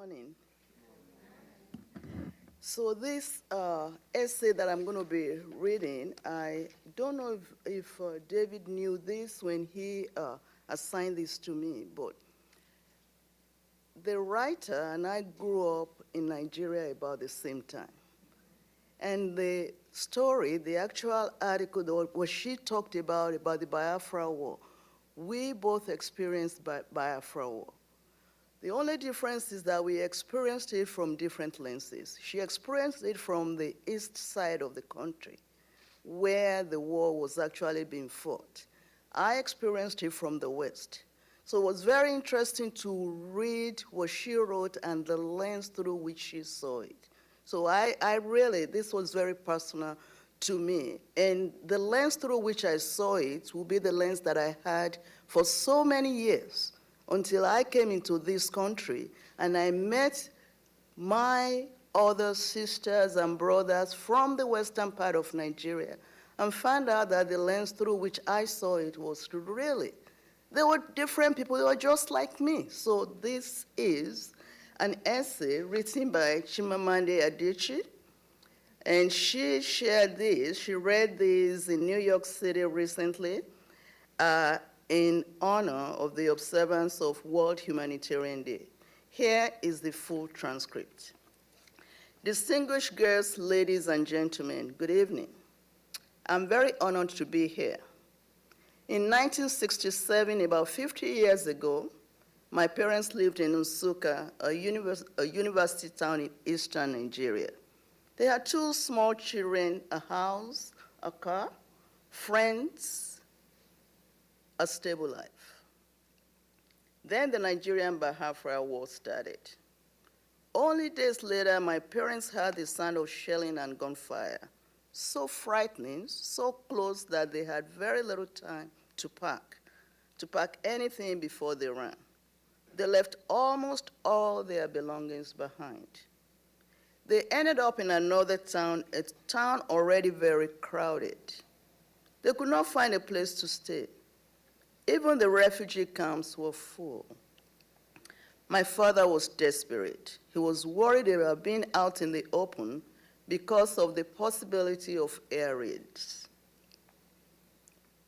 morning. So this essay that I'm going to be reading, I don't know if David knew this when he assigned this to me, but the writer and I grew up in Nigeria about the same time. And the story, the actual article, what she talked about the Biafra War, we both experienced Biafra War. The only difference is that we experienced it from different lenses. She experienced it from the east side of the country, where the war was actually being fought. I experienced it from the west. So it was very interesting to read what she wrote and the lens through which she saw it. So I really, this was very personal to me. And the lens through which I saw it will be the lens that I had for so many years until I came into this country and I met my other sisters and brothers from the western part of Nigeria and found out that the lens through which I saw it was really, they were different people, they were just like me. So this is an essay written by Chimamanda Adichie, and she shared this, she read this in New York City recently in honor of the observance of World Humanitarian Day. Here is the full transcript. Distinguished guests, ladies and gentlemen, good evening. I'm very honored to be here. In 1967, about 50 years ago, my parents lived in Nsukka, a university town in eastern Nigeria. They had two small children, a house, a car, friends, a stable life. Then the Nigerian Biafra War started. Only days later, my parents heard the sound of shelling and gunfire, so frightening, so close that they had very little time to pack anything before they ran. They left almost all their belongings behind. They ended up in another town, a town already very crowded. They could not find a place to stay. Even the refugee camps were full. My father was desperate. He was worried about being out in the open because of the possibility of air raids.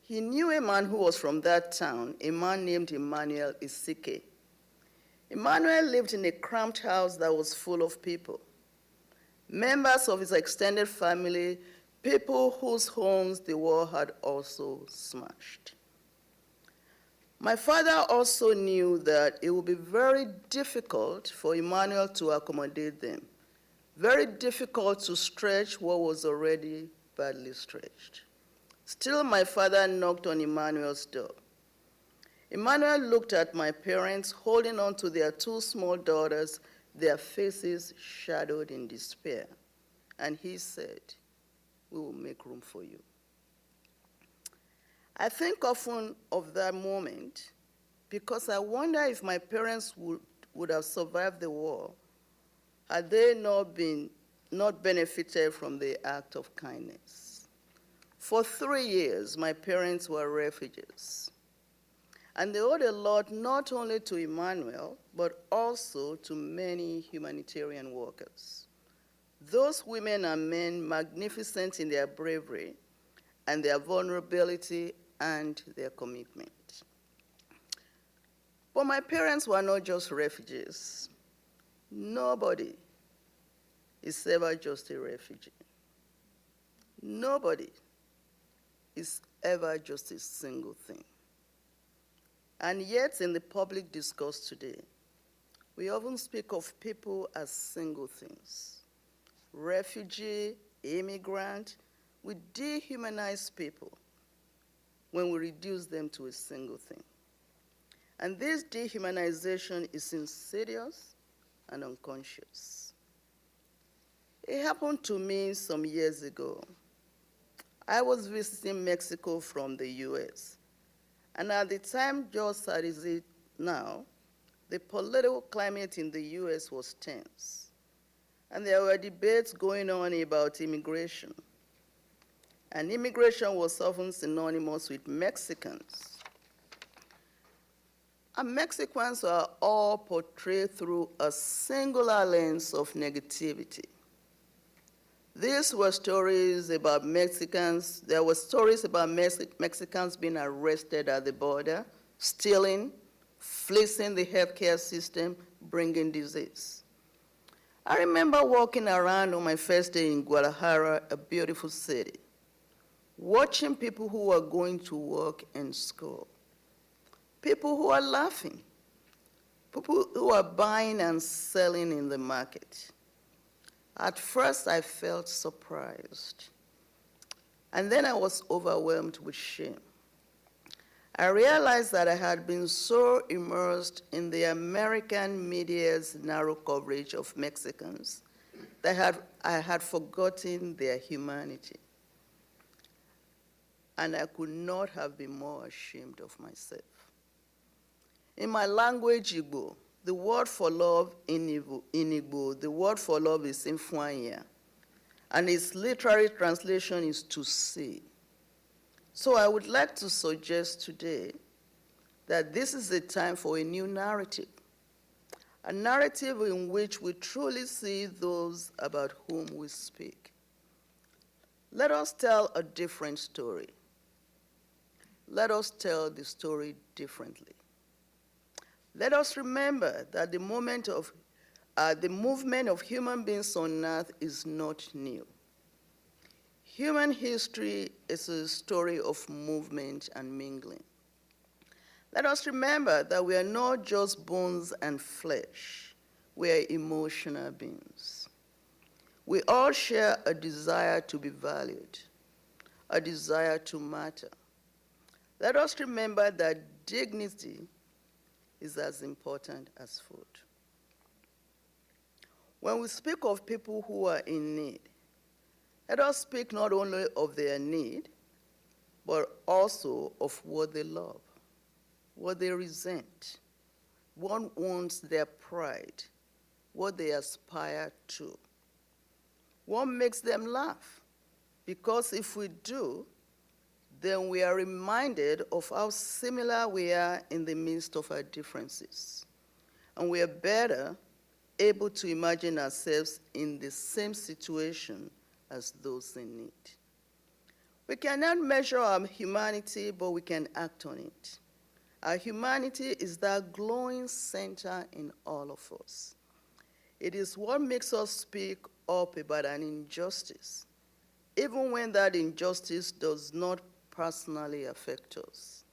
He knew a man who was from that town, a man named Emmanuel Isike. Emmanuel lived in a cramped house that was full of people. Members of his extended family, people whose homes the war had also smashed. My father also knew that it would be very difficult for Emmanuel to accommodate them, very difficult to stretch what was already badly stretched. Still, my father knocked on Emmanuel's door. Emmanuel looked at my parents holding on to their two small daughters, their faces shadowed in despair. And he said, "We will make room for you." I think often of that moment because I wonder if my parents would have survived the war had they not benefited from the act of kindness. For 3 years, my parents were refugees. And they owed a lot not only to Emmanuel, but also to many humanitarian workers. Those women and men magnificent in their bravery and their vulnerability and their commitment. But my parents were not just refugees. Nobody is ever just a refugee. Nobody is ever just a single thing. And yet, in the public discourse today, we often speak of people as single things. Refugee, immigrant, we dehumanize people when we reduce them to a single thing. And this dehumanization is insidious and unconscious. It happened to me some years ago. I was visiting Mexico from the US. And at the time, just as it is now, the political climate in the US was tense. And there were debates going on about immigration. And immigration was often synonymous with Mexicans. And Mexicans are all portrayed through a singular lens of negativity. These were stories about Mexicans. There were stories about Mexicans being arrested at the border, stealing, fleecing the healthcare system, bringing disease. I remember walking around on my first day in Guadalajara, a beautiful city, watching people who were going to work and school, people who are laughing, people who are buying and selling in the market. At first, I felt surprised, and then I was overwhelmed with shame. I realized that I had been so immersed in the American media's narrow coverage of Mexicans that I had forgotten their humanity. And I could not have been more ashamed of myself. In my language, Igbo, the word for love in Igbo, the word for love is Imfuanya, and its literary translation is to see. So I would like to suggest today that this is a time for a new narrative, a narrative in which we truly see those about whom we speak. Let us tell a different story. Let us tell the story differently. Let us remember that the movement of human beings on earth is not new. Human history is a story of movement and mingling. Let us remember that we are not just bones and flesh. We are emotional beings. We all share a desire to be valued, a desire to matter. Let us remember that dignity is as important as food. When we speak of people who are in need, let us speak not only of their need, but also of what they love, what they resent, what wants their pride, what they aspire to, what makes them laugh. Because if we do, then we are reminded of how similar we are in the midst of our differences. And we are better able to imagine ourselves in the same situation as those in need. We cannot measure our humanity, but we can act on it. Our humanity is that glowing center in all of us. It is what makes us speak up about an injustice, even when that injustice does not personally affect us.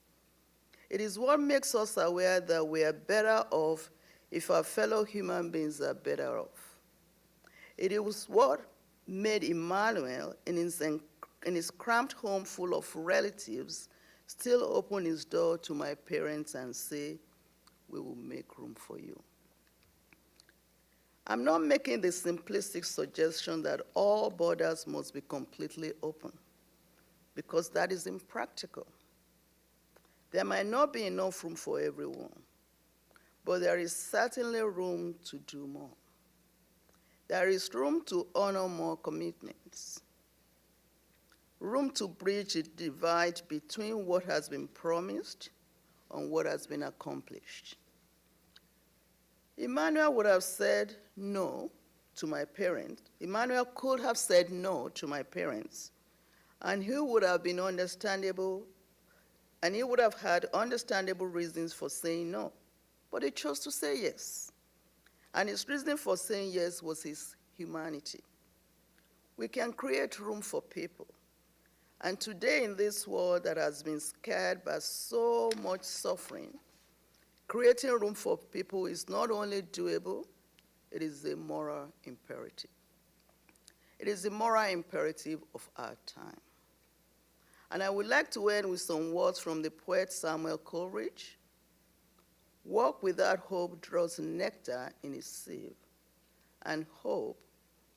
It is what makes us aware that we are better off if our fellow human beings are better off. It is what made Emmanuel, in his cramped home full of relatives, still open his door to my parents and say, "We will make room for you." I'm not making the simplistic suggestion that all borders must be completely open, because that is impractical. There might not be enough room for everyone, but there is certainly room to do more. There is room to honor more commitments, room to bridge the divide between what has been promised and what has been accomplished. Emmanuel would have said no to my parents. Emmanuel could have said no to my parents, and he would have been understandable, and he would have had understandable reasons for saying no. But he chose to say yes. And his reason for saying yes was his humanity. We can create room for people. And today, in this world that has been scarred by so much suffering, creating room for people is not only doable, it is a moral imperative. It is the moral imperative of our time. And I would like to end with some words from the poet Samuel Coleridge. Work without hope draws nectar in its sieve, and hope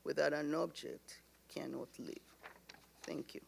without an object cannot live. Thank you.